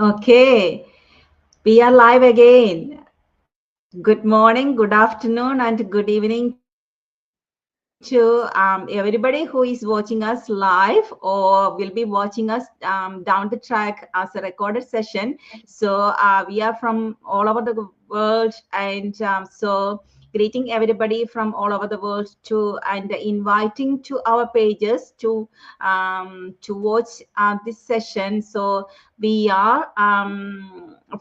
Okay, we are live again. Good morning, good afternoon, and good evening to everybody who is watching us live or will be watching us down the track as a recorded session. So we are from all over the world, and greeting everybody from all over the world to and inviting to our pages to watch this session. So we are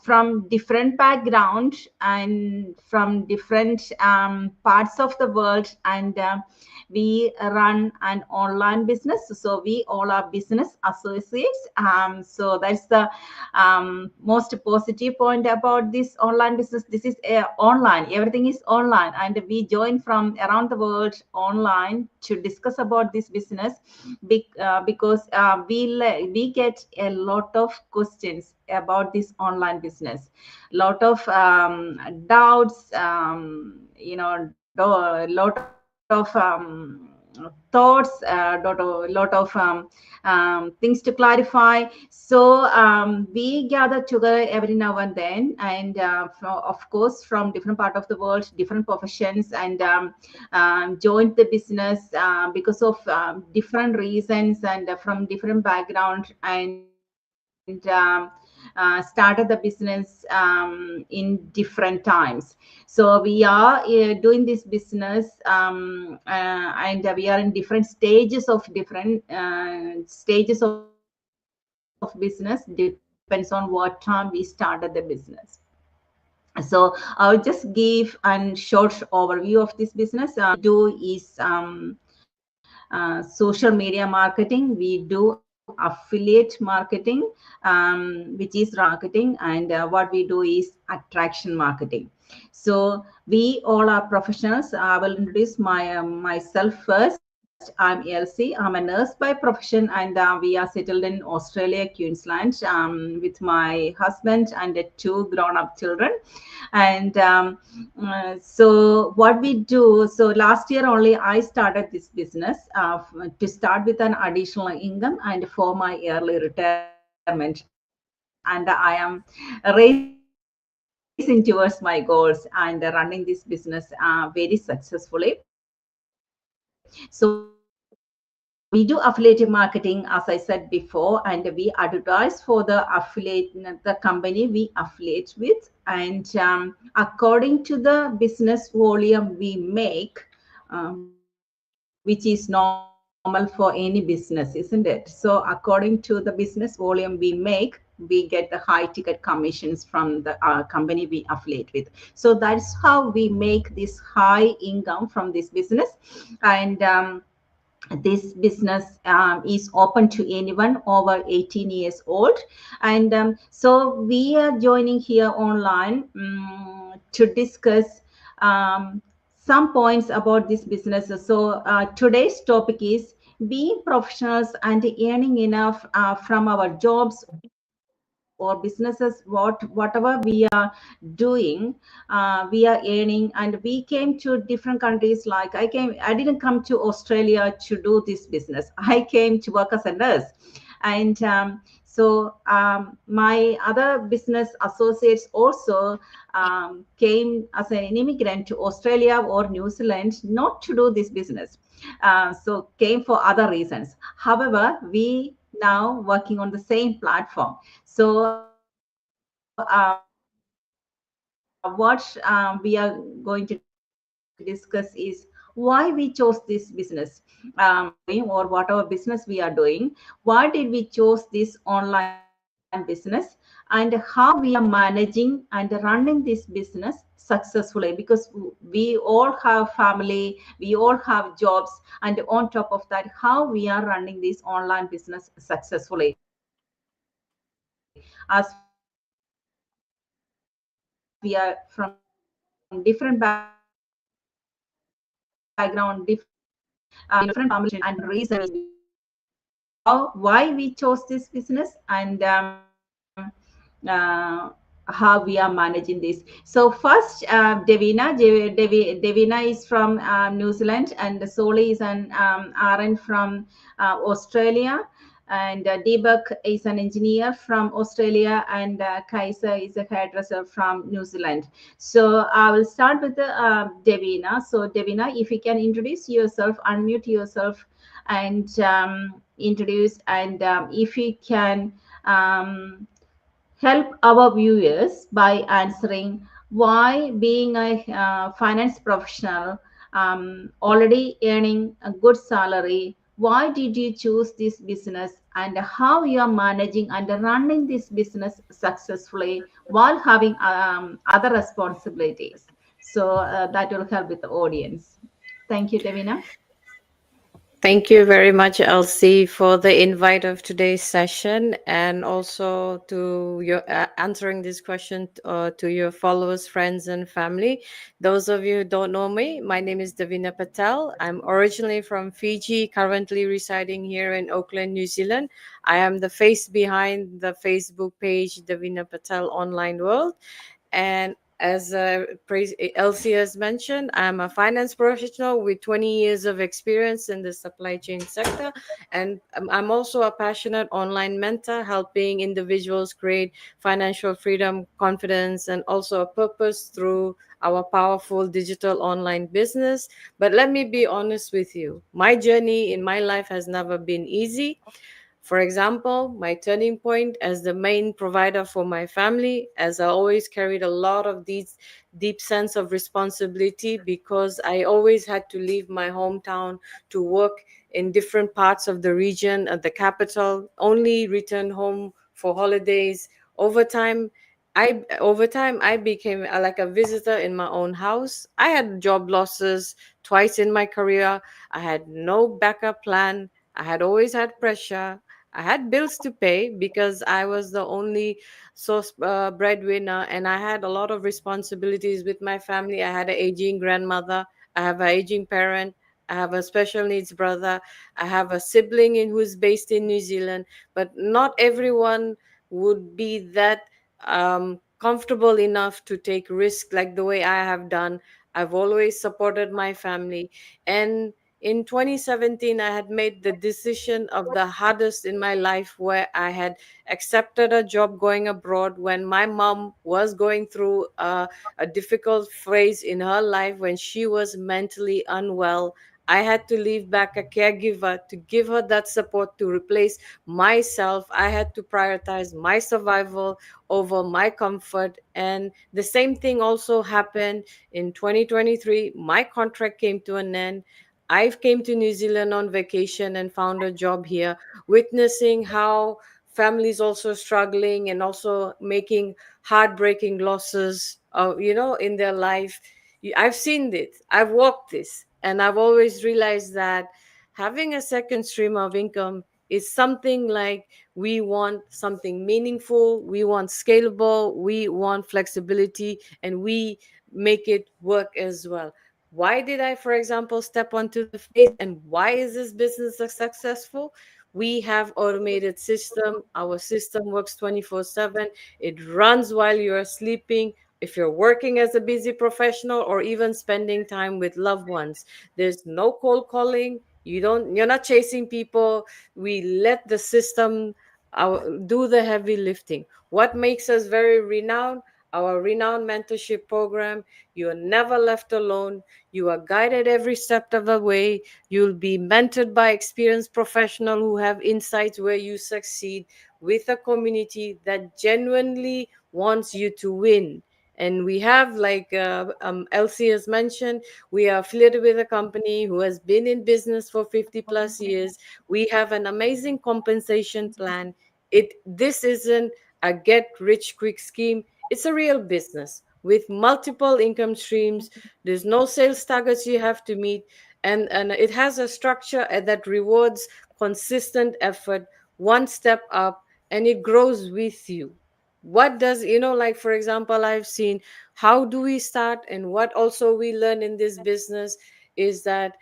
from different background and from different parts of the world, and we run an online business, so we all are business associates. So that's the most positive point about this online business. This is online, everything is online, and we join from around the world online to discuss about this business because we get a lot of questions about this online business, lot of doubts, lot of thoughts, lot of things to clarify. So we gather together every now and then, and of course from different part of the world, different professions, and joined the business because of different reasons, and from different background, and started the business in different times. So we are doing this business, and we are in different stages of different stages of business, depends on what time we started the business. So I'll just give a short overview of this business. What we do is social media marketing. We do affiliate marketing, which is marketing, and what we do is attraction marketing. So we all are professionals. I will introduce myself first. I'm Elsie. I'm a nurse by profession, and we are settled in Australia, Queensland, with my husband and two grown-up children. And so what we do, so last year only I started this business to start with an additional income and for my early retirement, and I am racing towards my goals and running this business very successfully. So we do affiliate marketing, as I said before, and we advertise for the affiliate, the company we affiliate with, and according to the business volume we make, which is normal for any business, isn't it? So according to the business volume we make, we get the high ticket commissions from the company we affiliate with. So that's how we make this high income from this business. And this business is open to anyone over 18 years old. And so we are joining here online to discuss some points about this business. So today's topic is being professionals and earning enough from our jobs or businesses, whatever we are doing, we are earning. And we came to different countries. Like I didn't come to Australia to do this business. I came to work as a nurse. And my other business associates also came as an immigrant to Australia or New Zealand, not to do this business. So came for other reasons. However, we now working on the same platform. So what we are going to discuss is why we chose this business, or whatever business we are doing. Why did we chose this online business, and how we are managing and running this business successfully? Because we all have family, we all have jobs, and on top of that, how we are running this online business successfully. As we are from different background, different family, and reason why we chose this business, and how we are managing this. So first, Devina is from New Zealand, and Soli is an RN from Australia. and Deepak is an engineer from Australia, and Kaiser is a hairdresser from New Zealand. So I will start with Devina. So Devina, if you can introduce yourself, unmute yourself, and introduce, and if you can help our viewers by answering why being a finance professional, already earning a good salary, why did you choose this business, and how you are managing and running this business successfully while having other responsibilities. So that will help with the audience. Thank you, Devina. Thank you very much, Elsie, for the invite of today's session, and also to your answering this question to your followers, friends, and family. Those of you who don't know me, my name is Davina Patel. I'm originally from Fiji, currently residing here in Auckland, New Zealand. I am the face behind the Facebook page Davina Patel Online World, and as Elsie has mentioned, I'm a finance professional with 20 years of experience in the supply chain sector. And I'm also a passionate online mentor, helping individuals create financial freedom, confidence, and also a purpose through our powerful digital online business. But let me be honest with you, my journey in my life has never been easy. For example, my turning point as the main provider for my family, as I always carried a lot of these deep sense of responsibility because I always had to leave my hometown to work in different parts of the region at the capital, only return home for holidays. Over time, I became like a visitor in my own house. I had job losses twice in my career. I had no backup plan. I had always had pressure. I had bills to pay because I was the only source breadwinner, and I had a lot of responsibilities with my family. I had an aging grandmother. I have an aging parent. I have a special needs brother. I have a sibling in who's based in New Zealand. But not everyone would be that comfortable enough to take risk like the way I have done. I've always supported my family, and in 2017 I had made the decision of the hardest in my life, where I had accepted a job going abroad when my mom was going through a difficult phase in her life when she was mentally unwell. I had to leave back a caregiver to give her that support to replace myself. I had to prioritize my survival over my comfort. And the same thing also happened in 2023. My contract came to an end. I came to New Zealand on vacation and found a job here, witnessing how families also struggling and also making heartbreaking losses, in their life. I've seen it, I've walked this, and I've always realized that having a second stream of income is something like we want something meaningful, we want scalable, we want flexibility, and we make it work as well. Why did I, for example, step onto the phase, and why is this business successful? We have automated system. Our system works 24/7. It runs while you're sleeping. If you're working as a busy professional or even spending time with loved ones, there's no cold calling. You're not chasing people. We let the system do the heavy lifting. What makes us very renowned? Our renowned mentorship program. You are never left alone. You are guided every step of the way. You'll be mentored by experienced professionals who have insights where you succeed, with a community that genuinely wants you to win. And we have, like Elsie has mentioned, we are affiliated with a company who has been in business for 50 plus years. We have an amazing compensation plan. This isn't a get rich quick scheme. It's a real business with multiple income streams. There's no sales targets you have to meet, and it has a structure that rewards consistent effort, one step up, and it grows with you. What does, like, for example, I've seen how do we start, and what also we learn in this business is that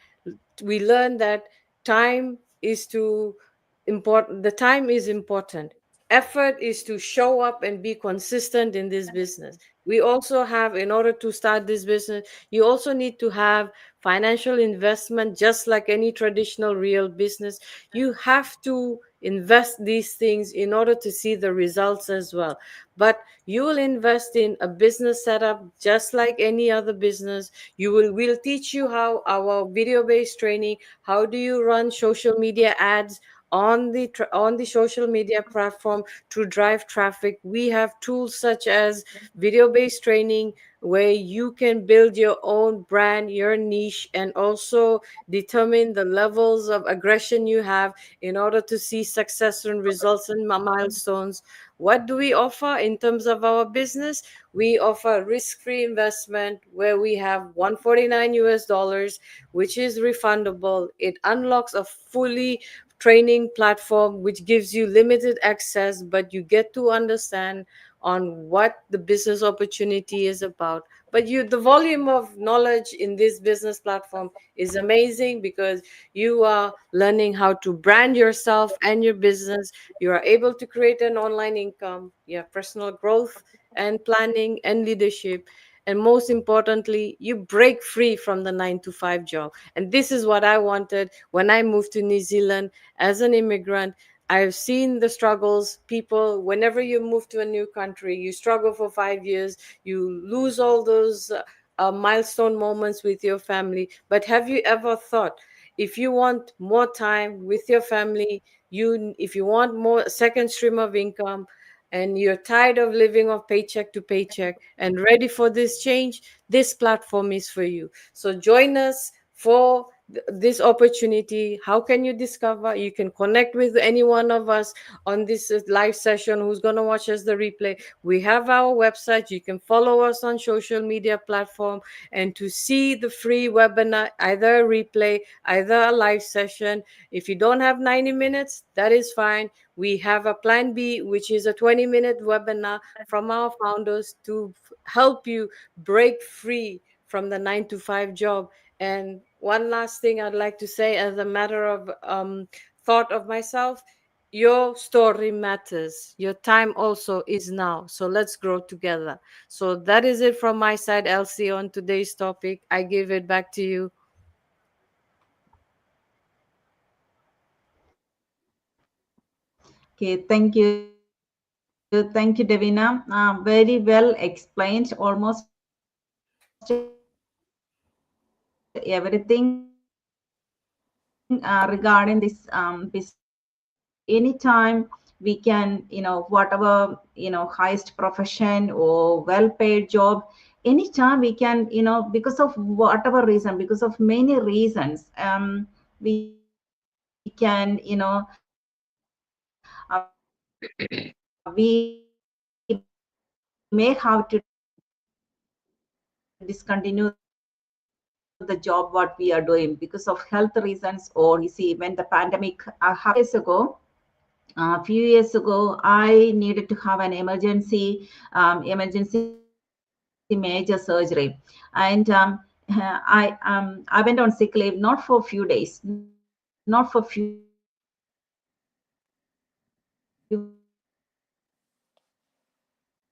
we learn that time is to important the time is important. Effort is to show up and be consistent in this business. We also have, in order to start this business, you also need to have financial investment, just like any traditional real business. You have to invest these things in order to see the results as well. But you will invest in a business setup just like any other business. We'll teach you how, our video based training, how do you run social media ads on the social media platform to drive traffic. We have tools such as video based training, where you can build your own brand, your niche, and also determine the levels of aggression you have in order to see success and results and milestones. What do we offer in terms of our business? We offer risk-free investment where we have 149 US dollars, which is refundable. It unlocks a fully training platform which gives you limited access, but you get to understand on what the business opportunity is about. But the volume of knowledge in this business platform is amazing, because you are learning how to brand yourself and your business. You are able to create an online income. You have personal growth and planning and leadership. And most importantly, you break free from the 9 to 5 job. And this is what I wanted when I moved to New Zealand as an immigrant. I've seen the struggles. People, whenever you move to a new country, you struggle for 5 years, you lose all those milestone moments with your family. But have you ever thought, if you want more time with your family, if you want more second stream of income, and you're tired of living off paycheck to paycheck and ready for this change, this platform is for you. So join us for this opportunity. How can you discover? You can connect with any one of us on this live session who's going to watch us the replay. We have our website. You can follow us on social media platform, and to see the free webinar, either a replay, either a live session. If you don't have 90 minutes, that is fine. We have a plan B, which is a 20-minute webinar from our founders to help you break free from the 9 to 5 job. And one last thing I'd like to say, as a matter of thought of myself, your story matters. Your time also is now. So let's grow together. So that is it from my side, Elsie, on today's topic. I give it back to you. Okay, thank you. Thank you, Devina. Very well explained, almost everything regarding this business opportunity. Anytime we can, whatever, highest profession or well-paid job, anytime we can, because of whatever reason, because of many reasons, we can, we may have to discontinue the job what we are doing because of health reasons, or we see when the pandemic happened 2 years ago. I needed to have an emergency major surgery, and I went on sick leave, not for a few days, not for few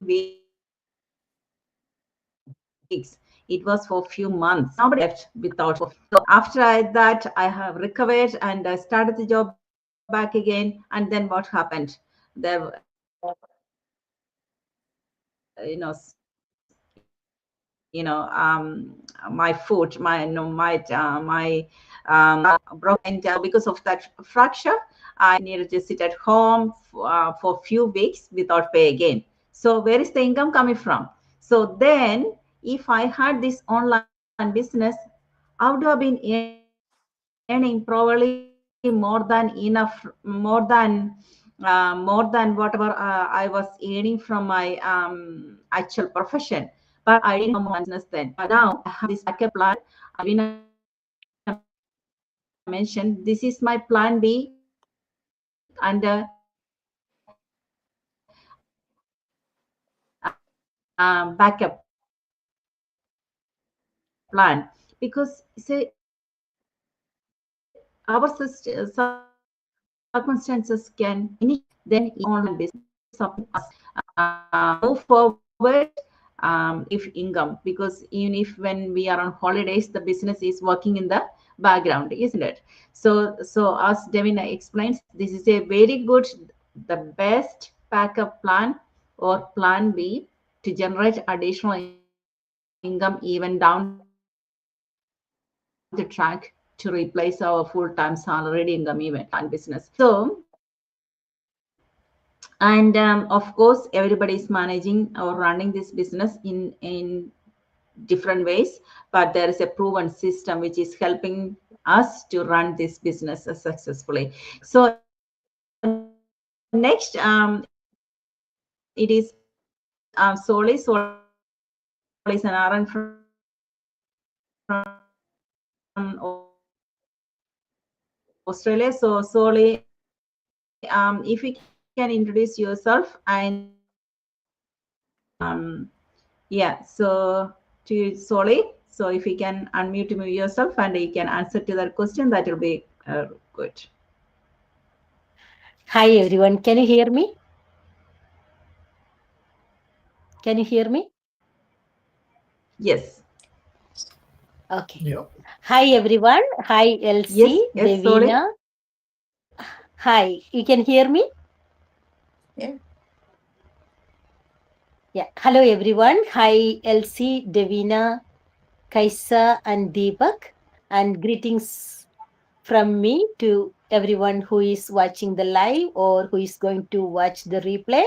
weeks. It was for few months. Nobody left without. So after that, I have recovered and I started the job back again. And then what happened? There, my foot, broke, and because of that fracture, I needed to sit at home for a few weeks without pay again. So where is the income coming from? So then, if I had this online business, I would have been earning probably more than whatever I was earning from my actual profession. But I didn't have more business then. But now I have this backup plan. Avina mentioned, this is my plan B under backup plan, because say our circumstances can any, then online business supporting us move forward if income, because even if when we are on holidays, the business is working in the background, isn't it? So as Devina explains, this is a very good, the best backup plan or plan B to generate additional income even down the track to replace our full-time salaried income even plan business. And of course, everybody is managing or running this business in different ways, but there is a proven system which is helping us to run this business successfully. So next, it is Soli. Soli is an RN from Australia. So Soli, if you can introduce yourself, and yeah, so to Soli. So if you can unmute yourself and you can answer to that question, that will be good. Hi everyone, can you hear me? Can you hear me? Yes. Okay. Yeah. Hi everyone. Hi Yes, Elsie, yes, Soli. Devina. Hi, you can hear me? Yeah. Yeah. Hello everyone. Hi Elsie, Devina, Kaisa, and Deepak. And greetings from me to everyone who is watching the live or who is going to watch the replay.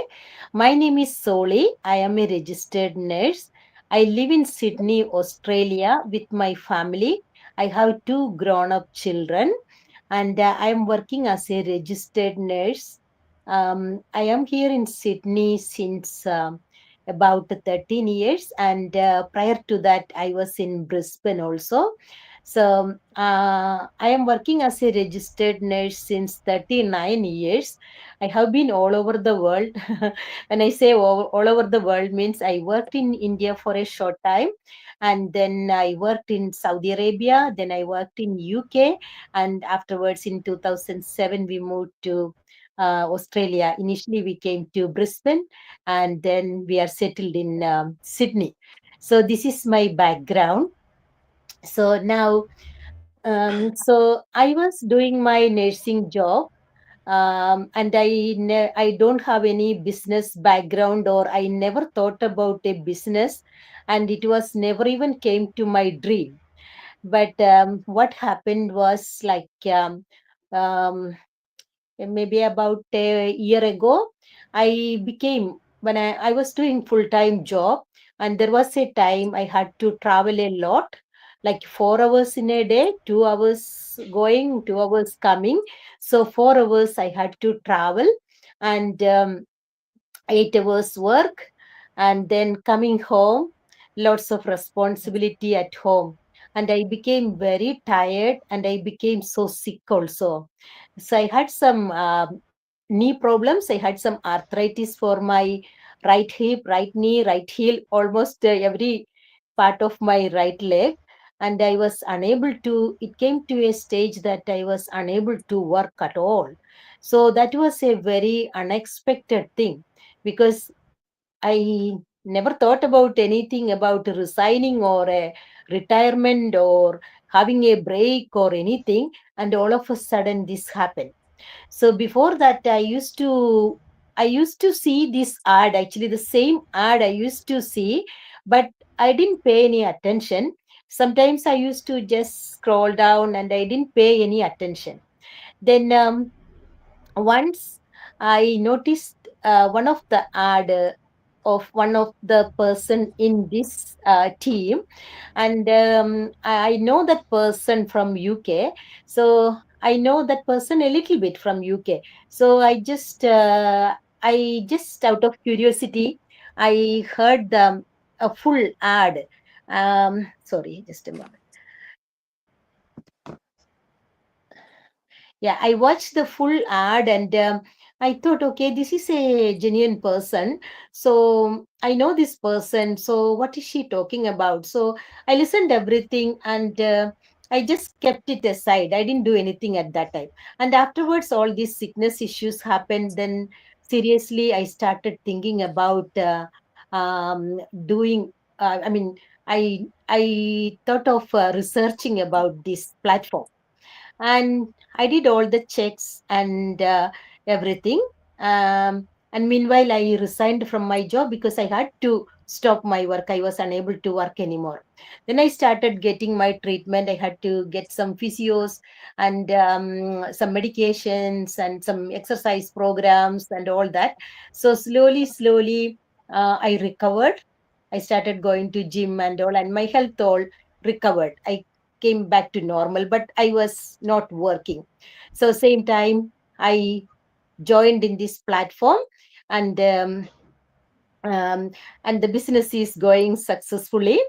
My name is Soli. I am a registered nurse. I live in Sydney, Australia with my family. I have two grown up children and I am working as a registered nurse. I am here in Sydney since about 13 years, and prior to that, I was in Brisbane also. So I am working as a registered nurse since 39 years. I have been all over the world. When I say all over the world, means I worked in India for a short time, and then I worked in Saudi Arabia, then I worked in UK, and afterwards in 2007 we moved to Australia. Initially we came to Brisbane, and then we are settled in Sydney. So this is my background. So now so I was doing my nursing job, and I don't have any business background, or I never thought about a business, and it was never even came to my dream. But what happened was like um, maybe about a year ago, I became, when I was doing full-time job, and there was a time I had to travel a lot, like 4 hours in a day, 2 hours going, 2 hours coming. So 4 hours I had to travel, and 8 hours work, and then coming home, lots of responsibility at home. And I became very tired and I became so sick also. So I had some knee problems. I had some arthritis for my right hip, right knee, right heel, almost every part of my right leg. And I was unable to, it came to a stage that I was unable to work at all. So that was a very unexpected thing, because I never thought about anything about resigning or a retirement or having a break or anything. And all of a sudden this happened. So before that, I used to see this ad, actually the same ad I used to see, but I didn't pay any attention. Sometimes I used to just scroll down and I didn't pay any attention. Then once I noticed one of the ad of one of the person in this team, and I know that person from UK. So I know that person a little bit from UK. So I just out of curiosity, I heard a full ad. Sorry, just a moment. Yeah, I watched the full ad, and I thought, okay, this is a genuine person. So I know this person. So what is she talking about? So I listened everything, and I just kept it aside. I didn't do anything at that time. And afterwards, all these sickness issues happened. Then seriously, I started thinking about doing. I mean, I thought of researching about this platform, and I did all the checks and everything. And meanwhile, I resigned from my job because I had to stop my work. I was unable to work anymore. Then I started getting my treatment. I had to get some physios and some medications and some exercise programs and all that. So slowly, I recovered. I started going to gym and all, and my health all recovered. I came back to normal, but I was not working. So same time I joined in this platform, and um, and the business is going successfully.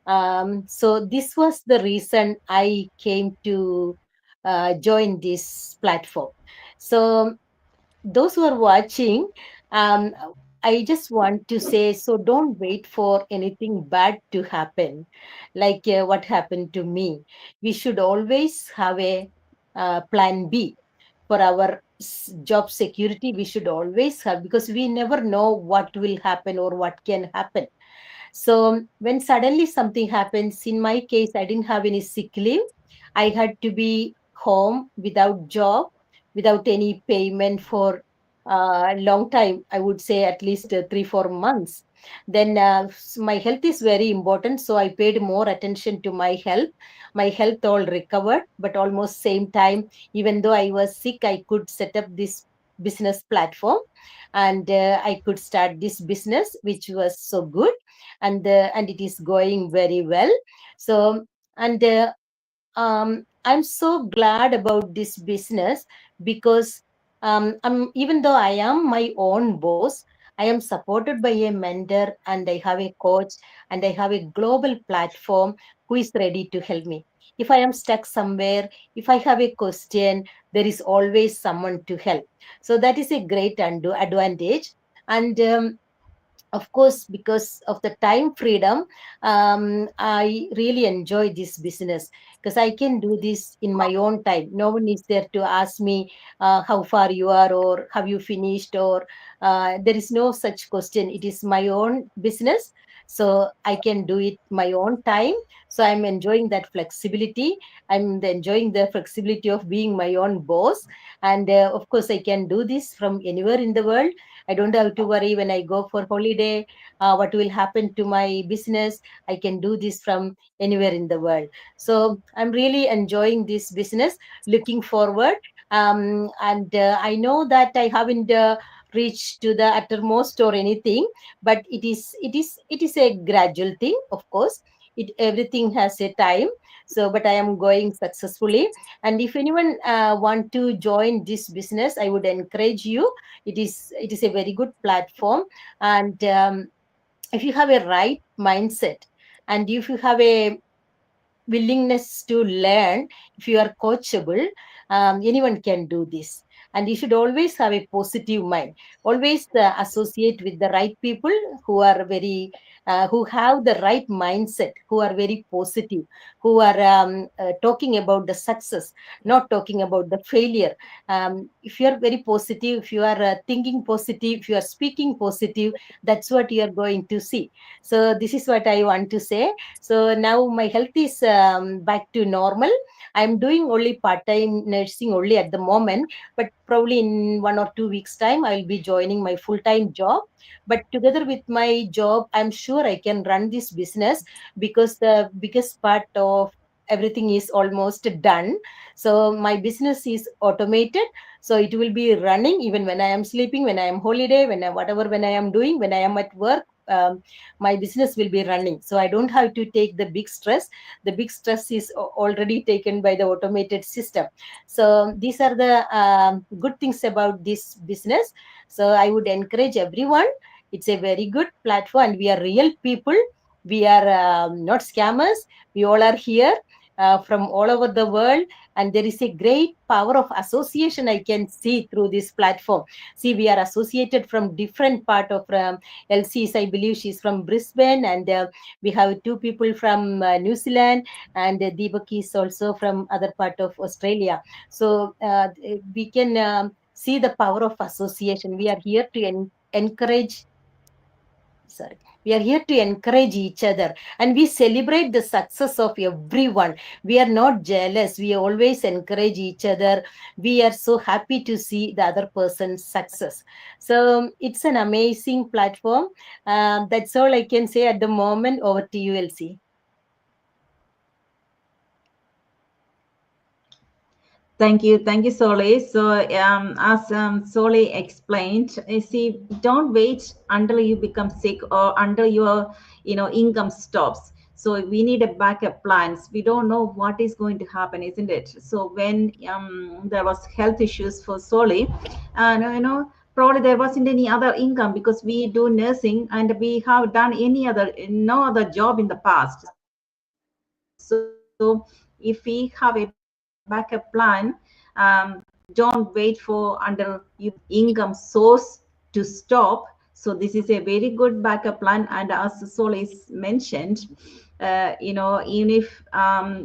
So this was the reason I came to join this platform. So those who are watching, um, I just want to say, so don't wait for anything bad to happen, like what happened to me. We should always have a plan B for our job security. We should always have, because we never know what will happen or what can happen. So when suddenly something happens, in my case, I didn't have any sick leave. I had to be home without job, without any payment for a long time. I would say at least 3 4 months. Then my health is very important, so I paid more attention to my health. My health all recovered, but almost same time, even though I was sick, I could set up this business platform, and I could start this business, which was so good, and it is going very well. So, and I'm so glad about this business, because even though I am my own boss, I am supported by a mentor, and I have a coach, and I have a global platform who is ready to help me. If I am stuck somewhere, if I have a question, there is always someone to help. So that is a great advantage. And of course, because of the time freedom, I really enjoy this business, because I can do this in my own time. No one is there to ask me how far you are, or have you finished, or there is no such question. It is my own business, so I can do it my own time. So I'm enjoying that flexibility. I'm enjoying the flexibility of being my own boss. And of course, I can do this from anywhere in the world. I don't have to worry when I go for holiday, what will happen to my business. I can do this from anywhere in the world. So I'm really enjoying this business, looking forward. And I know that I haven't reached to the uttermost or anything, but it is a gradual thing, of course. Everything has a time. So, but I am going successfully. And if anyone want to join this business, I would encourage you. It is a very good platform. And if you have a right mindset, and if you have a willingness to learn, if you are coachable, anyone can do this. And you should always have a positive mind. Always associate with the right people who are very, who have the right mindset, who are very positive, who are talking about the success, not talking about the failure. If you are very positive, if you are thinking positive, if you are speaking positive, that's what you are going to see. So this is what I want to say. So now my health is back to normal. I'm doing only part-time nursing only at the moment, but probably in 1 or 2 weeks' time, I'll be joining my full-time job. But together with my job, I'm sure I can run this business, because the biggest part of everything is almost done. So my business is automated. So it will be running even when I am sleeping, when I am holiday, when I am doing, when I am at work. My business will be running, so I don't have to take the big stress. The big stress is already taken by the automated system. So these are the good things about this business. So I would encourage everyone. It's a very good platform, and we are real people. We are not scammers. We all are here from all over the world, and there is a great power of association I can see through this platform. See, we are associated from different part of LCs. I believe she's from Brisbane, and we have two people from New Zealand, and Deepak is also from other part of Australia. So we can see the power of association. We are here to encourage Sorry. We are here to encourage each other and we celebrate the success of everyone. We are not jealous. We always encourage each other. We are so happy to see the other person's success. So it's an amazing platform. That's all I can say at the moment. Over to you, Elsie. Thank you, Soli. So, as Soli explained, you see, don't wait until you become sick or until your, income stops. So we need a backup plans. We don't know what is going to happen, isn't it? So when there was health issues for Soli, and probably there wasn't any other income because we do nursing and we have done no other job in the past. So if we have a backup plan, don't wait for until you income source to stop. So this is a very good backup plan. And as Solis mentioned, even if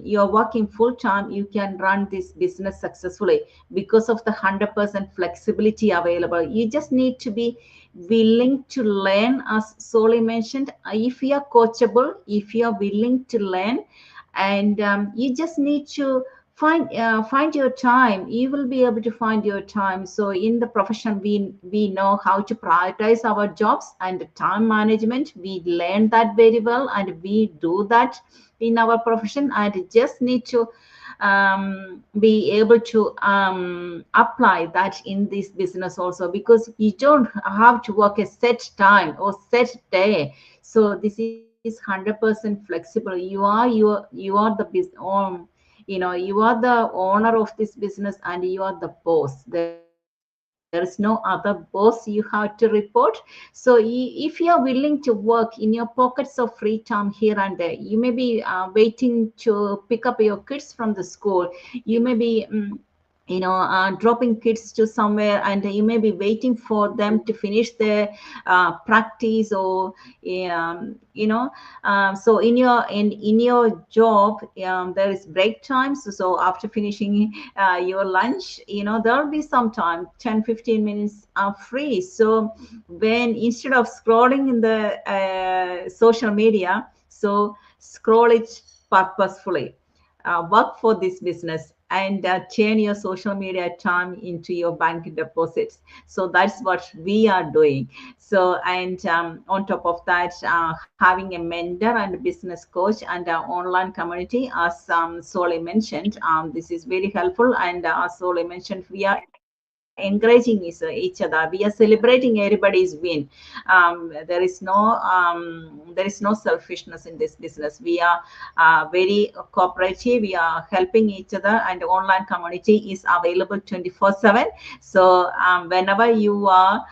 you're working full time, you can run this business successfully because of the 100% flexibility available. You just need to be willing to learn, as Soli mentioned. If you are coachable, if you are willing to learn, and you just need to find your time. You will be able to find your time. So in the profession, we know how to prioritize our jobs and time management. We learn that very well, and we do that in our profession. And just need to be able to apply that in this business also, because you don't have to work a set time or set day. So this is 100% flexible. You are the business, you are the owner of this business and you are the boss. There is no other boss you have to report. So if you are willing to work in your pockets of free time here and there, you may be waiting to pick up your kids from the school. You may be dropping kids to somewhere, and you may be waiting for them to finish their practice, or so in your job, there is break times. So after finishing your lunch, there'll be some time, 10-15 minutes are free. So when, instead of scrolling in the social media, so scroll it purposefully. Work for this business and turn your social media time into your bank deposits. So that's what we are doing. So, and on top of that, having a mentor and a business coach and an online community, as Soli mentioned, this is very helpful. And as Soli mentioned, we are encouraging each other. We are celebrating everybody's win. There is no selfishness in this business. We are very cooperative. We are helping each other, and online community is available 24/7. So whenever you are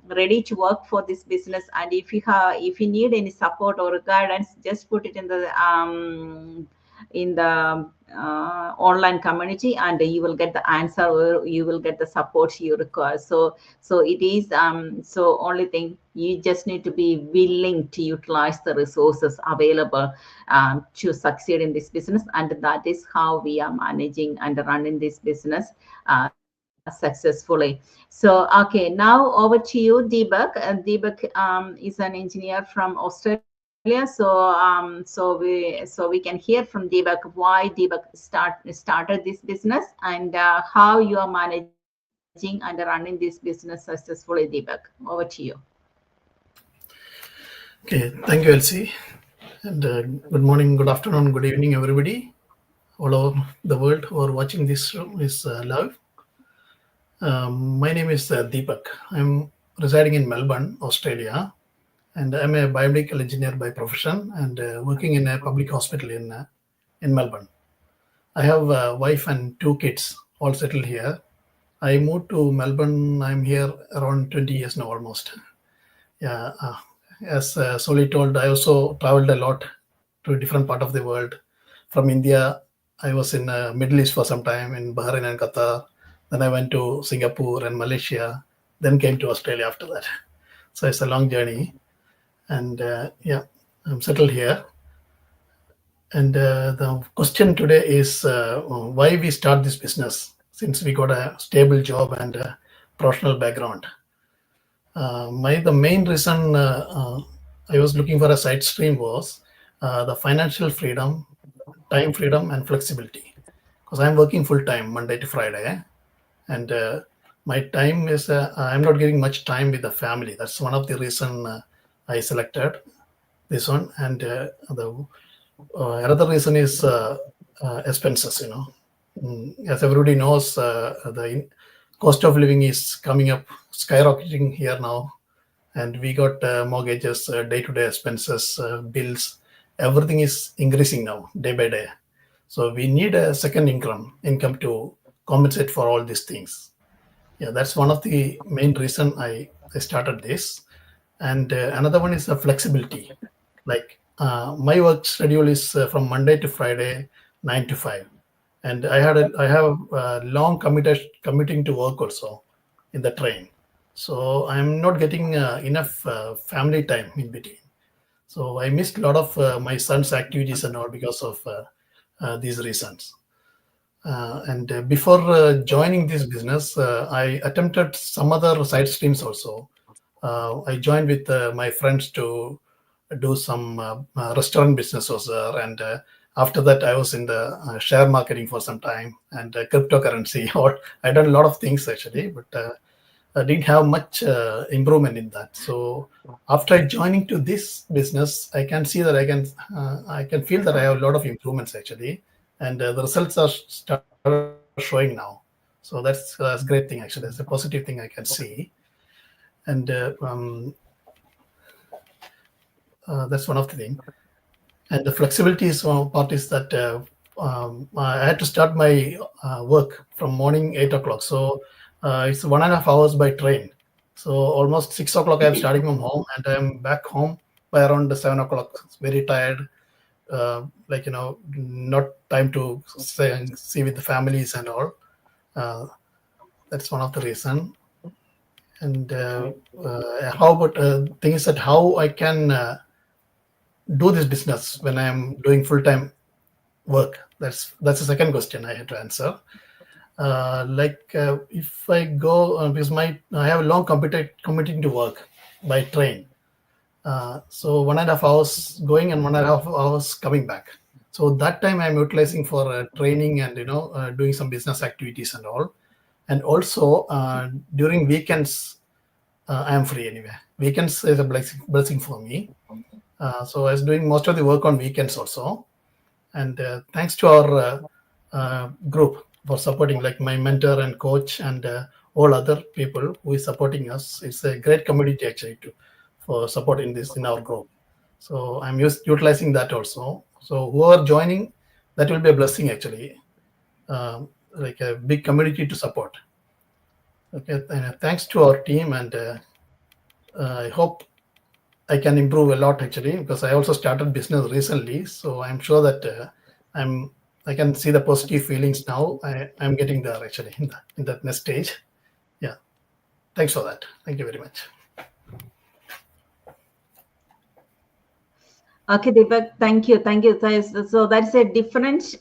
ready to work for this business, and if you need any support or guidance, just put it in the online community, and you will get the answer, or you will get the support you require. So it is so only thing, you just need to be willing to utilize the resources available to succeed in this business. And that is how we are managing and running this business successfully. So okay, now over to you, Deepak. Deepak is an engineer from Australia. So we can hear from Deepak why Deepak started this business, and how you are managing and running this business successfully. Deepak, over to you. Okay, thank you, Elsie. And good morning, good afternoon, good evening, everybody all over the world who are watching this live. My name is Deepak. I'm residing in Melbourne, Australia, and I'm a biomedical engineer by profession, and working in a public hospital in Melbourne. I have a wife and 2 kids, all settled here. I moved to Melbourne. I'm here around 20 years now, almost. Yeah, as Soli told, I also traveled a lot to a different part of the world. From India, I was in Middle East for some time, in Bahrain and Qatar. Then I went to Singapore and Malaysia, then came to Australia after that. So it's a long journey. And yeah, I'm settled here. And the question today is why we start this business, since we got a stable job and a professional background. The main reason I was looking for a side stream was the financial freedom, time freedom, and flexibility. Because I'm working full time Monday to Friday, and my time is I'm not giving much time with the family. That's one of the reason I selected this one. And the another reason is expenses. As everybody knows, the cost of living is coming up, skyrocketing here now, and we got mortgages, day-to-day expenses, bills. Everything is increasing now, day by day. So we need a second income to compensate for all these things. Yeah, that's one of the main reason I started this. And another one is the flexibility. Like my work schedule is from Monday to Friday, 9 to 5, and I have long commuting to work also in the train. So I'm not getting enough family time in between. So I missed a lot of my son's activities and all because of these reasons. And before joining this business, I attempted some other side streams also. I joined with my friends to do some restaurant business also, and after that, I was in the share marketing for some time and cryptocurrency. Or I done a lot of things actually, but I didn't have much improvement in that. So after joining to this business, I can see that I can feel that I have a lot of improvements actually, and the results are started showing now. So that's a great thing actually. That's a positive thing I can see, and that's one of the thing. And the flexibility is one part is that I had to start my work from morning 8 o'clock. So it's 1.5 hours by train. So almost 6 o'clock I'm starting from home, and I'm back home by around 7 o'clock. Very tired, not time to see with the families and all. That's one of the reason. And how about things that how I can do this business when I'm doing full-time work? That's the second question I had to answer. If I go because I have a long commuting to work by train. So 1.5 hours going and 1.5 hours coming back. So that time I'm utilizing for training and doing some business activities and all. And also during weekends, I am free anyway. Weekends is a blessing for me. So I was doing most of the work on weekends also. And thanks to our group for supporting, like my mentor and coach and all other people who is supporting us. It's a great community actually for supporting this in our group. So I'm utilizing that also. So whoever joining, that will be a blessing actually, like a big community to support. Okay, and thanks to our team, and I hope I can improve a lot actually, because I also started business recently. So I'm sure that I can see the positive feelings now. I'm getting there actually in that next stage. Yeah. Thanks for that. Thank you very much. Okay, Deepak, thank you. So that's a different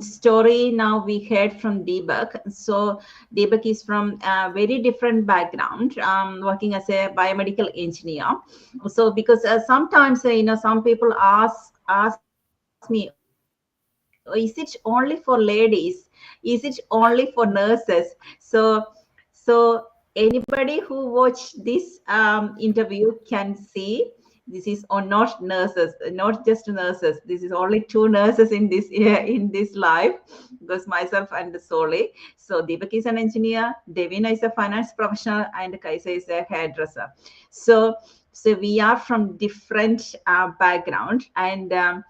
story now we heard from Deepak. So Deepak is from a very different background, working as a biomedical engineer. So because sometimes, some people ask me, is it only for ladies? Is it only for nurses? So anybody who watched this interview can see this is not nurses, not just nurses. This is only two nurses in this live, because myself and Soli. So Deepak is an engineer, Devina is a finance professional, and Kaisa is a hairdresser. So we are from different background, and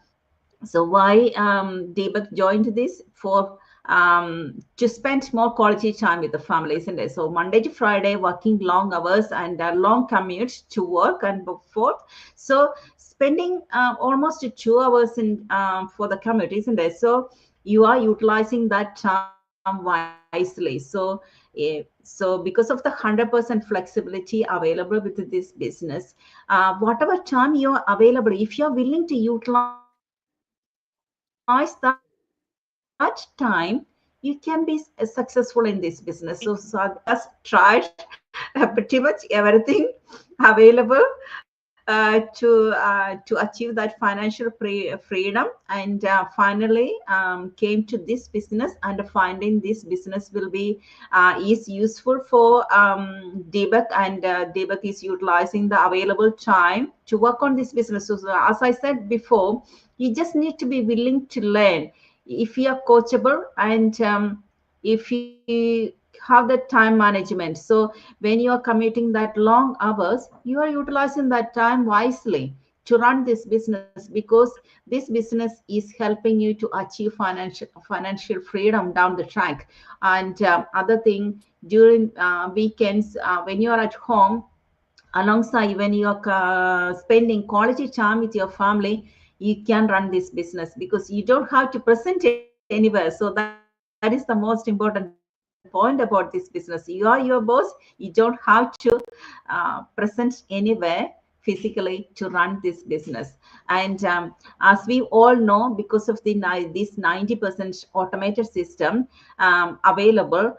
so why Deepak joined this for to spend more quality time with the family, isn't it? So Monday to Friday, working long hours and a long commute to work and forth. So spending almost 2 hours in for the commute, isn't it? So you are utilizing that time wisely. So because of the 100% flexibility available with this business, whatever time you are available, if you are willing to utilize that time, you can you can be successful in this business. So I just tried pretty much everything available to achieve that financial freedom, and finally came to this business, and finding this business will be is useful for Deepak, and Deepak is utilizing the available time to work on this business. So as I said before, you just need to be willing to learn. If you are coachable, and if you have the time management, so when you are committing that long hours, you are utilizing that time wisely to run this business, because this business is helping you to achieve financial freedom down the track. And other thing, during weekends, when you are at home, alongside when you are spending quality time with your family, you can run this business because you don't have to present anywhere. So that is the most important point about this business. You are your boss. You don't have to present anywhere physically to run this business. And as we all know, because of this 90% automated system available,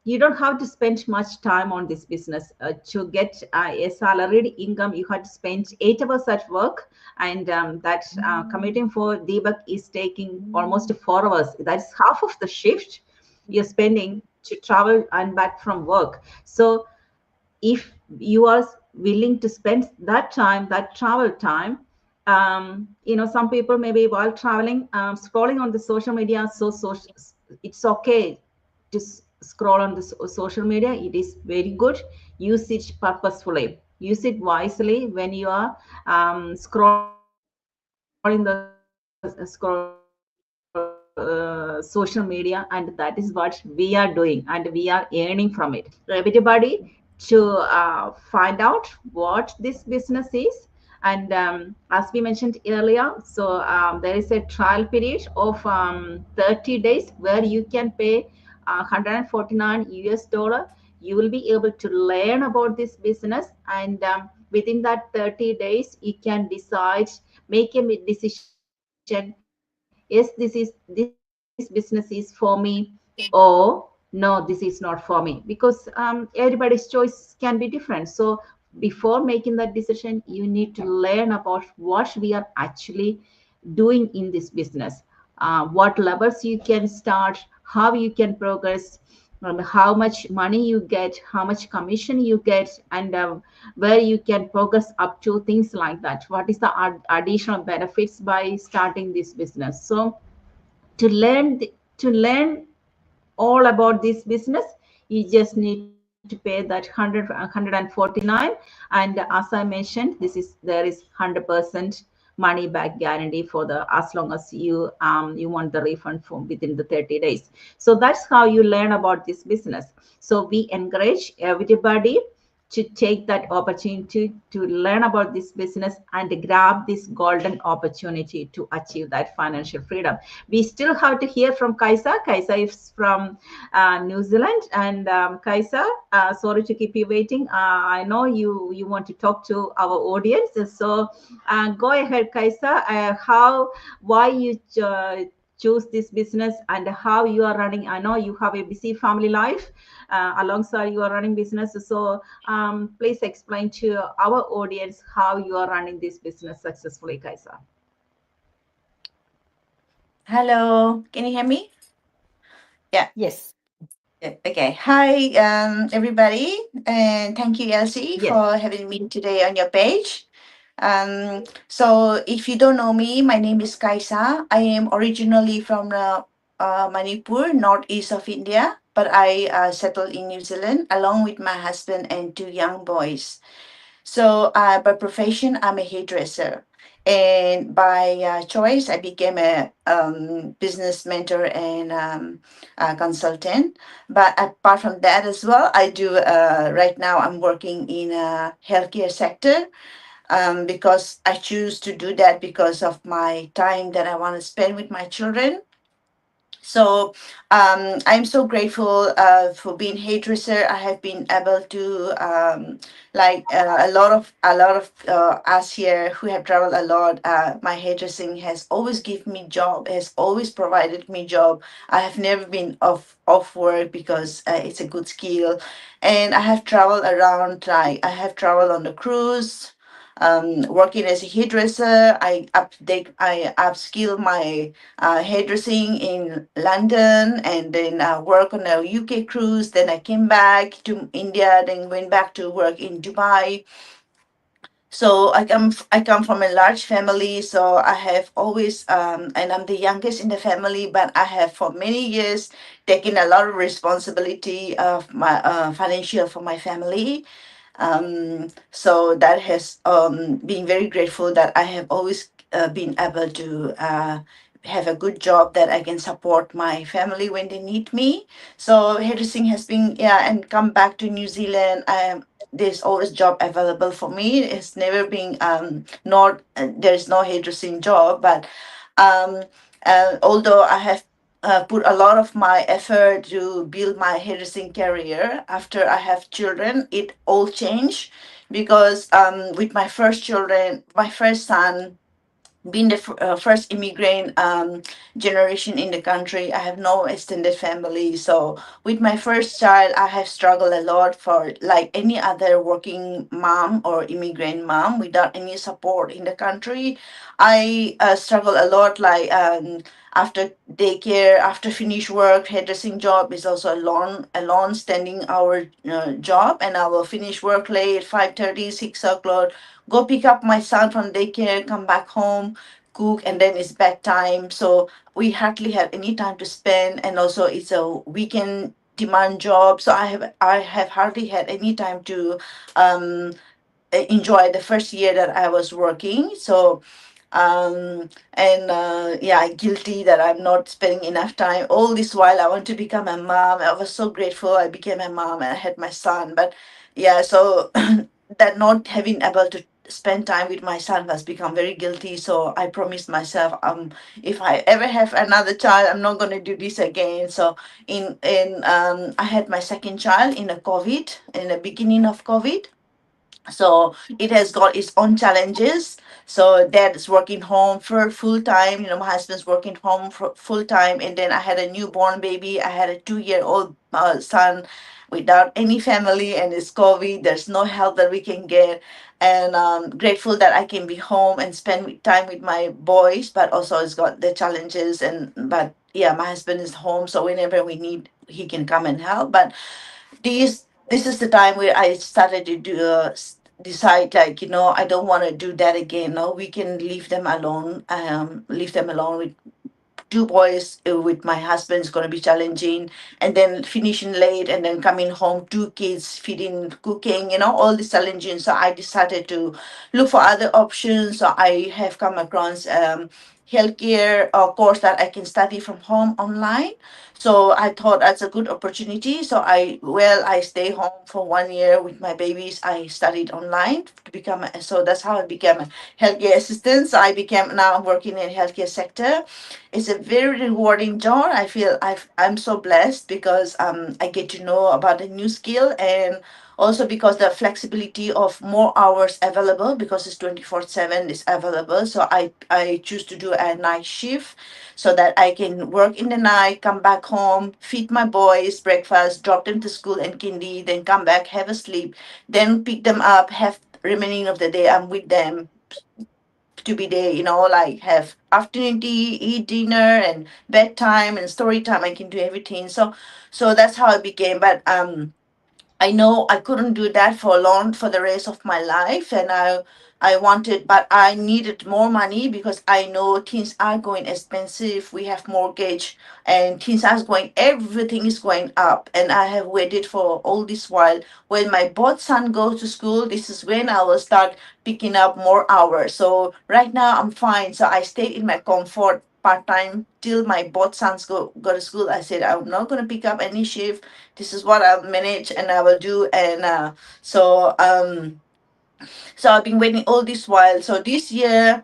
you don't have to spend much time on this business. To get a salaried income, you have to spend 8 hours at work, and that commuting for Deepak is taking almost 4 hours. That's half of the shift you're spending to travel and back from work. So if you are willing to spend that time, that travel time, some people maybe while traveling, scrolling on the social media. So it's okay to scroll on the social media. It is very good. Use it purposefully. Use it wisely when you are scrolling the social media, and that is what we are doing, and we are earning from it. Everybody to find out what this business is. And as we mentioned earlier, so there is a trial period of 30 days where you can pay 149 US dollar. You will be able to learn about this business, and within that 30 days you can decide, make a decision. Yes, this business is for me, or no, this is not for me, because everybody's choice can be different. So before making that decision, you need to learn about what we are actually doing in this business, what levels you can start, how you can progress, how much money you get, how much commission you get, and where you can progress up to, things like that. What is the additional benefits by starting this business? So to learn all about this business, you just need to pay that 149. And as I mentioned, there is 100% money back guarantee for the, as long as you want the refund from within the 30 days. So that's how you learn about this business. So we encourage everybody to take that opportunity to learn about this business and grab this golden opportunity to achieve that financial freedom. We still have to hear from Kaisa. Kaisa is from New Zealand. And Kaisa, sorry to keep you waiting. I know you want to talk to our audience. So go ahead, Kaisa. Why you choose this business and how you are running? I know you have a busy family life. Alongside you are running business. So please explain to our audience how you are running this business successfully, Kaisa. Hello, can you hear me? Yeah. Yes. Yeah, okay. Hi, everybody, and thank you, Elsie, Yes. for having me today on your page. So, if you don't know me, my name is Kaisa. I am originally from Manipur, northeast of India, but I settled in New Zealand along with my husband and two young boys. So, by profession, I'm a hairdresser. And by choice, I became a business mentor and consultant. But apart from that as well, I do, right now, I'm working in a healthcare sector because I choose to do that because of my time that I want to spend with my children. So I'm so grateful for being hairdresser. I have been able to a lot of us here who have traveled a lot. My hairdressing has always given me job, has always provided me job. I have never been off work because it's a good skill, and I have traveled around. Like I have traveled on the cruise. Working as a hairdresser, I upskill my hairdressing in London, and then work on a UK cruise. Then I came back to India, then went back to work in Dubai. So I come from a large family, so I have always and I'm the youngest in the family, but I have for many years taken a lot of responsibility of my financial for my family. So that has been very grateful that I have always been able to have a good job that I can support my family when they need me. So hairdressing has been, yeah, and come back to New Zealand. There's always job available for me. It's never been not there's no hairdressing job, but um, although I have put a lot of my effort to build my hairdressing career. After I have children, it all changed because with my first children, my first son, being the first immigrant generation in the country, I have no extended family. So with my first child, I have struggled a lot for like any other working mom or immigrant mom without any support in the country. I struggle a lot, like after daycare, after finish work, hairdressing job is also a long standing hour job, and I will finish work late, 5:30, 6 o'clock, go pick up my son from daycare, come back home, cook, and then it's bedtime. So we hardly have any time to spend, and also it's a weekend demand job. So I have hardly had any time to um, enjoy the first year that I was working. So and yeah, guilty that I'm not spending enough time. All this while I want to become a mom. I was so grateful I became a mom and I had my son. But yeah, so that not having able to spend time with my son has become very guilty. So I promised myself, if I ever have another child, I'm not going to do this again. So in I had my second child in a COVID, in the beginning of COVID. So it has got its own challenges. So dad is working home for full time, my husband's working home for full time, and then I had a newborn baby. I had a 2-year old son without any family, and it's COVID, there's no help that we can get. And grateful that I can be home and spend time with my boys, but also it's got the challenges. And but yeah, my husband is home, so whenever we need, he can come and help. But this is the time where I started to decide, like, I don't want to do that again. No, we can leave them alone. Leave them alone with two boys. With my husband is going to be challenging, and then finishing late, and then coming home, two kids, feeding, cooking, all this challenging. So I decided to look for other options. So I have come across healthcare course that I can study from home online. So I thought that's a good opportunity. So I stay home for 1 year with my babies. I studied online to become so that's how I became a healthcare assistant. So I became now working in healthcare sector. It's a very rewarding job. I feel I'm so blessed because I get to know about a new skill, and also because the flexibility of more hours available, because it's 24/7 is available. So I choose to do a night shift so that I can work in the night, come back home, feed my boys breakfast, drop them to school and kindy, then come back, have a sleep, then pick them up, have remaining of the day I'm with them, to be there, like have afternoon tea, eat dinner, and bedtime and story time. I can do everything. So that's how it became. But I know I couldn't do that for long for the rest of my life, and I wanted, but I needed more money because I know things are going expensive. We have mortgage, and things are going. Everything is going up, and I have waited for all this while. When my both son goes to school, this is when I will start picking up more hours. So right now I'm fine. So I stayed in my comfort part time till my both sons go to school. I said I'm not gonna pick up any shift. This is what I'll manage and I will do. And so I've been waiting all this while. So this year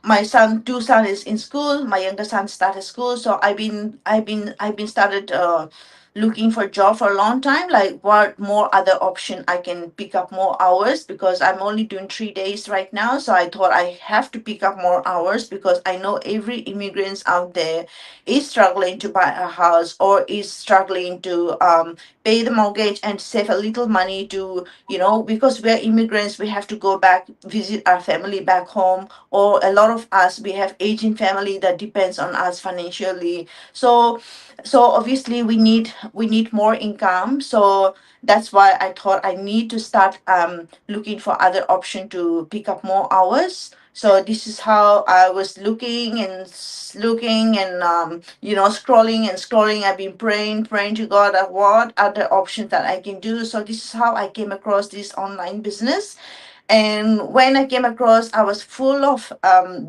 my two son is in school. My younger son started school, so I've been started looking for job for a long time. Like, what more other option I can pick up more hours, because I'm only doing 3 days right now. So I thought I have to pick up more hours, because I know every immigrants out there is struggling to buy a house, or is struggling to pay the mortgage and save a little money to, because we're immigrants, we have to go back, visit our family back home, or a lot of us, we have aging family that depends on us financially. So obviously we need more income. So that's why I thought I need to start looking for other option to pick up more hours. So this is how I was looking and looking and scrolling and scrolling. I've been praying to God at what other options that I can do. So this is how I came across this online business. And when I came across, I was full of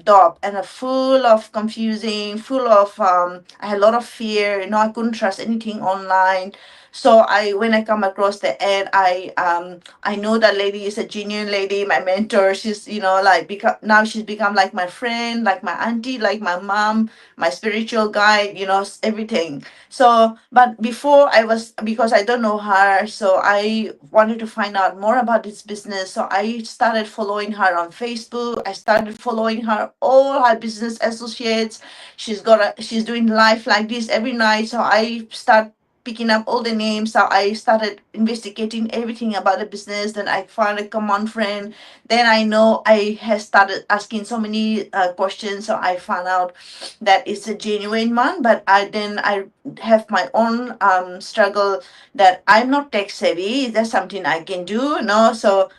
doubt and full of confusing, full of I had a lot of fear. I couldn't trust anything online. So when I come across the ad, I know that lady is a genuine lady, my mentor. She's like now she's become like my friend, like my auntie, like my mom, my spiritual guide. Everything. So, but before because I don't know her, so I wanted to find out more about this business. So I started following her on Facebook. I started following her, all her business associates. She's doing live like this every night. So I start picking up all the names. So I started investigating everything about the business. Then I found a common friend. Then I know I have started asking so many questions. So I found out that it's a genuine one. But I have my own struggle, that I'm not tech savvy. That's something I can do. No, so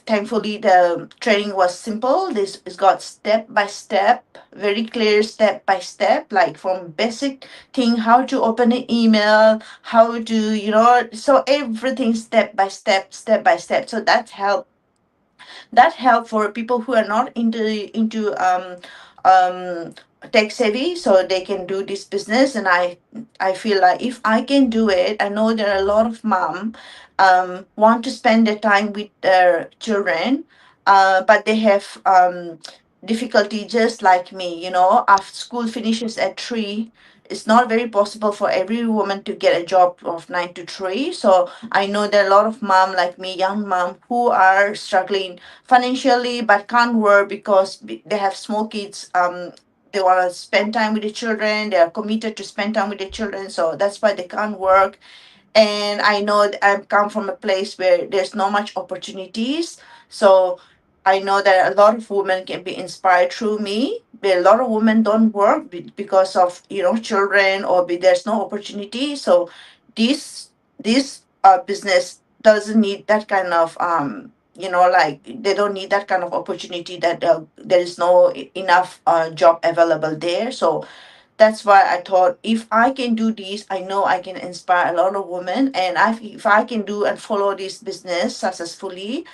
thankfully the training was simple. This is got step by step, very clear step by step, like from basic thing, how to open an email, how to so everything step by step, step by step. So that help for people who are not um tech savvy, so they can do this business. And I feel like if I can do it, I know there are a lot of mom want to spend their time with their children, but they have difficulty just like me. After school finishes at 3, it's not very possible for every woman to get a job of 9 to 3. So I know there are a lot of mom like me, young mom, who are struggling financially but can't work because they have small kids. They want to spend time with the children. They are committed to spend time with the children, so that's why they can't work. And I know I come from a place where there's not much opportunities. So I know that a lot of women can be inspired through me, but a lot of women don't work because of children, or there's no opportunity. So this business doesn't need that kind of like, they don't need that kind of opportunity, that there is no enough job available there. So that's why I thought, if I can do this, I know I can inspire a lot of women. And if I can do and follow this business successfully,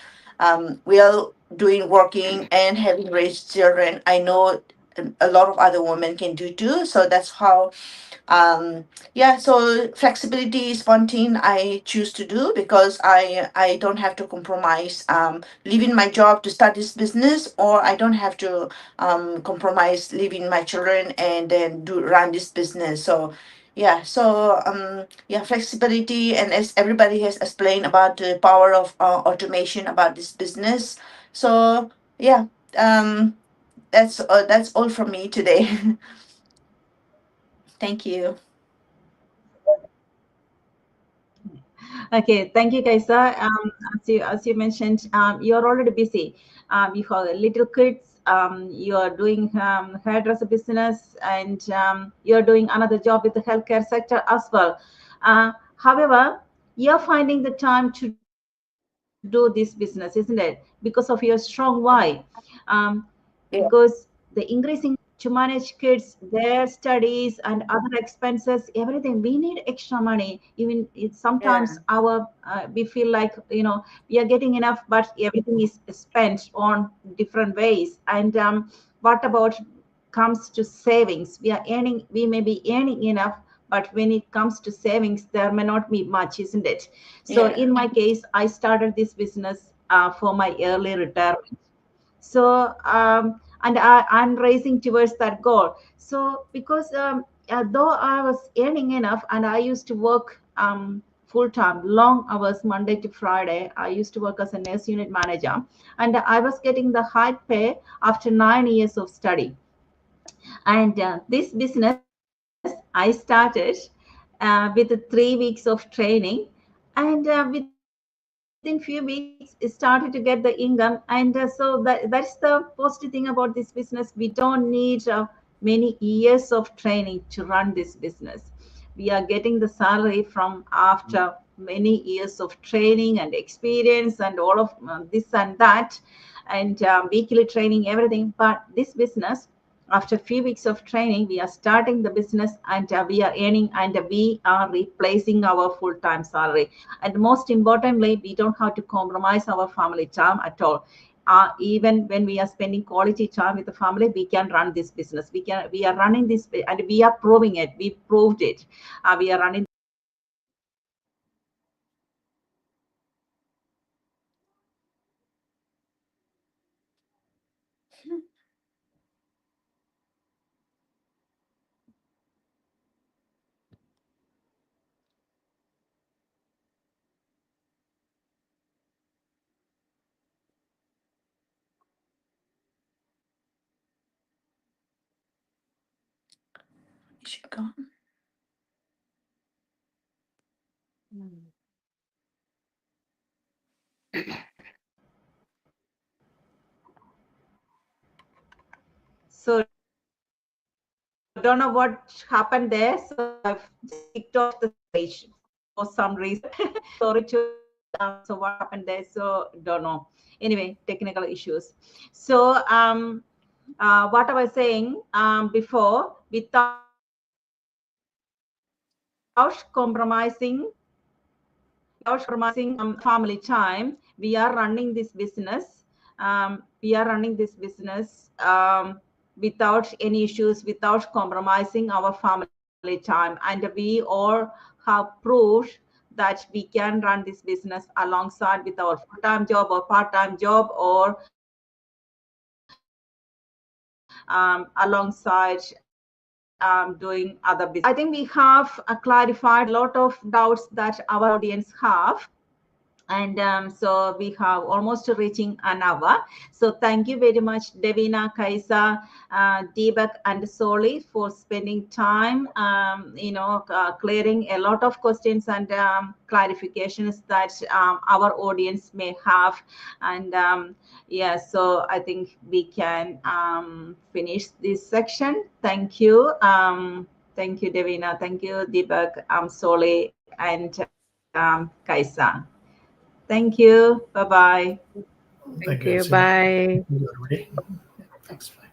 while doing working and having raised children, I know a lot of other women can do too. So that's how so flexibility is one thing I choose to do, because I don't have to compromise leaving my job to start this business, or I don't have to compromise leaving my children and then run this business. So flexibility, and as everybody has explained about the power of automation about this business. So yeah, that's all from me today. Thank you. Okay, thank you, Kaisa. As you mentioned, you're already busy. You have little kids. You're doing hairdresser business, and you're doing another job with the healthcare sector as well. However, you're finding the time to do this business, isn't it? Because of your strong why. Because the increasing to manage kids, their studies and other expenses, everything, we need extra money. Even Yeah. sometimes we feel like we are getting enough, but everything is spent on different ways. And what about comes to savings? We may be earning enough, but when it comes to savings, there may not be much, isn't it? So Yeah. in my case, I started this business for my early retirement. So and I'm racing towards that goal. So because though I was earning enough, and I used to work full time, long hours, Monday to Friday. I used to work as a nurse unit manager, and I was getting the high pay after 9 years of study. And this business I started with 3 weeks of training, and within few weeks it started to get the income. And so that's the positive thing about this business. We don't need many years of training to run this business. We are getting the salary from after many years of training and experience and all of this and that, and weekly training, everything. But this business, after a few weeks of training, we are starting the business, and we are earning, and we are replacing our full-time salary. And most importantly, we don't have to compromise our family time at all. Even when we are spending quality time with the family, we can run this business. We are running this, and we are proving it. We proved it. We are running. Is she gone? So don't know what happened there. So I've just kicked off the stage for some reason. Sorry to. So what happened there? So don't know. Anyway, technical issues. So what I was saying before, without compromising family time, we are running this business. Without any issues, without compromising our family time, and we all have proved that we can run this business alongside with our full-time job or part-time job, or alongside doing other business. I think we have clarified a lot of doubts that our audience have. And so we have almost reaching an hour. So thank you very much, Devina, Kaisa, Deepak, and Soli, for spending time, clearing a lot of questions and clarifications that our audience may have. And yeah, so I think we can finish this section. Thank you. Thank you, Devina. Thank you, Deepak, Soli, and Kaisa. Thank you. Bye-bye. Thank you. Elsie. Bye. Thank you, everybody. Thanks. Bye.